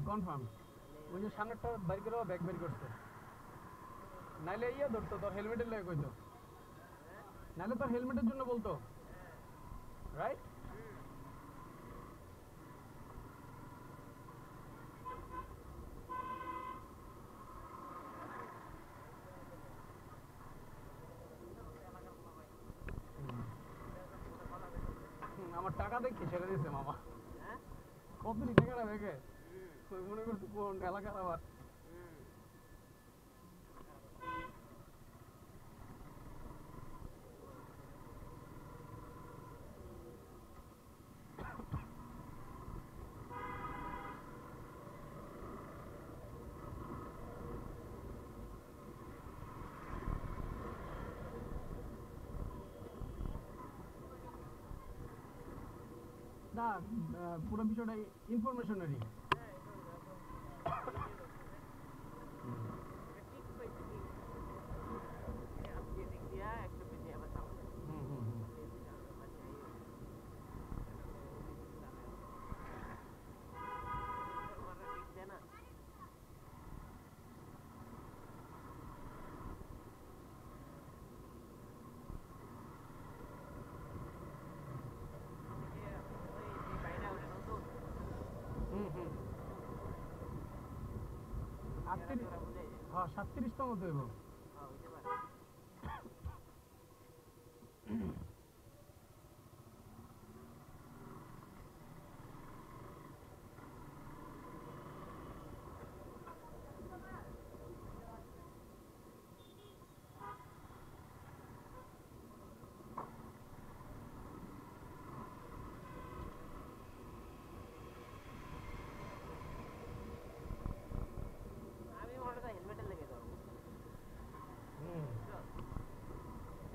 confirm ওই যে সামনেরটা বাইর করে ব্যাক বের করছে নাইলে ইয়া ধরতো তোর হেলমেটের লাগে কইতো নাইলে তোর হেলমেটের জন্য বলতো রাইট আমার টাকা দেখি ছেড়ে দিছে মামা কত টাকাটা দেখে মনে করছি কোন এলাকার আবার না পুরো বিষয়টা ইনফরমেশনারি হ্যাঁ 37তম তো হইব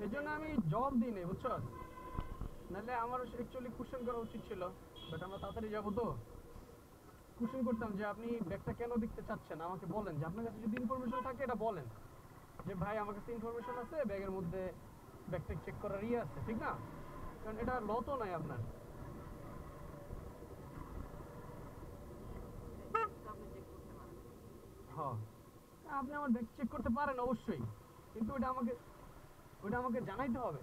এই জন্য আমি জবাব দিই নাই বুঝছো নাহলে আমার অ্যাকচুয়ালি কোশ্চেন করা উচিত ছিল বাট আমরা তাড়াতাড়ি যাবো তো কোশ্চেন করতাম যে আপনি ব্যাগটা কেন দেখতে চাচ্ছেন আমাকে বলেন যে আপনার কাছে যদি ইনফরমেশন থাকে এটা বলেন যে ভাই আমার কাছে ইনফরমেশন আছে ব্যাগের মধ্যে ব্যাগটা চেক করার ইয়ে আছে ঠিক না কারণ এটা ল তো নাই আপনার হ্যাঁ আপনি আমার ব্যাগ চেক করতে পারেন অবশ্যই কিন্তু ওটা আমাকে জানাইতে হবে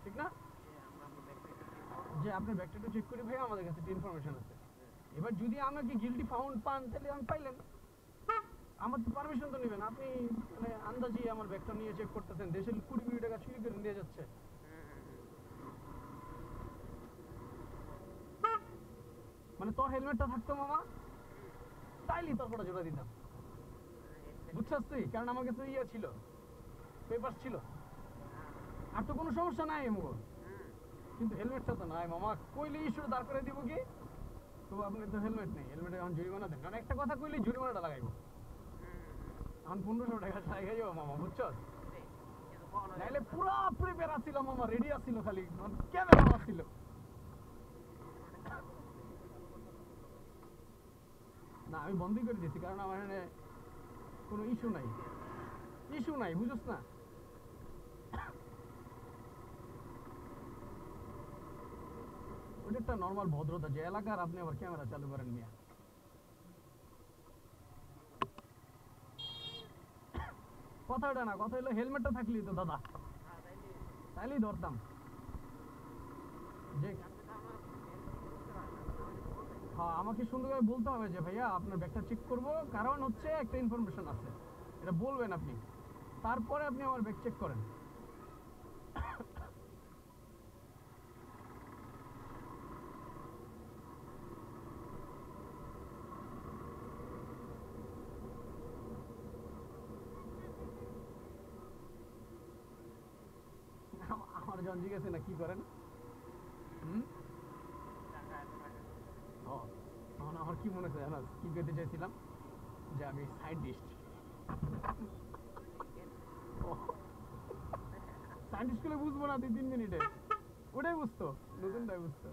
ঠিক না যে আপনার ব্যাগটা একটু চেক করি ভাই আমাদের কাছে ইনফরমেশন আছে এবার যদি আমাকে গিল্টি ফাউন্ড পান তাহলে আমি পাইলেন আমার তো পারমিশন তো নেবেন আপনি মানে আন্দাজি আমার ব্যাগটা নিয়ে চেক করতেছেন দেশের 20 টাকা চুরি করে নিয়ে যাচ্ছে মানে তোর হেলমেটটা থাকতো মামা তাইলেই তোর ফটো জোড়া দিতাম বুঝছস তুই কারণ আমার কাছে ইয়ে ছিল পেপার ছিল আর তো কোনো সমস্যা নাই এমন কিন্তু হেলমেটটা তো নাই মামা কইলে ইস্যু দাঁড় করে দিব কি তো আপনার তো হেলমেট নেই হেলমেটে এখন জরিমানা দেন কারণ একটা কথা কইলে জরিমানাটা লাগাইবো এখন 1500 টাকা লাগাই যাবো মামা বুঝছস নাইলে পুরা প্রিপেয়ার আছিল মামা রেডি আছিল খালি ক্যামেরা আছিল না আমি বন্ধই করে দিয়েছি কারণ আমার এখানে কোনো ইস্যু নাই বুঝছস না ওটা একটা নর্মাল ভদ্রতা যে এলাকার আপনি আবার ক্যামেরা চালু করেন মিয়া কথাটা না কথা হলো হেলমেটটা থাকলি তো দাদা তাইলেই ধরতাম যে হ্যাঁ আমাকে সুন্দরভাবে বলতে হবে যে ভাইয়া আপনার ব্যাগটা চেক করব কারণ হচ্ছে একটা ইনফরমেশন আছে এটা বলবেন আপনি তারপরে আপনি আমার ব্যাগ চেক করেন আমার জন জিজ্ঞেস না কি করেন তখন আমার কি মনে হয় জানো কি পেতে চাইছিলাম যে আমি সায়েন্টিস্ট সায়েন্টিস্ট গুলো বুঝবো না 2-3 মিনিটে ওটাই বুঝতো নতুনটাই বুঝতো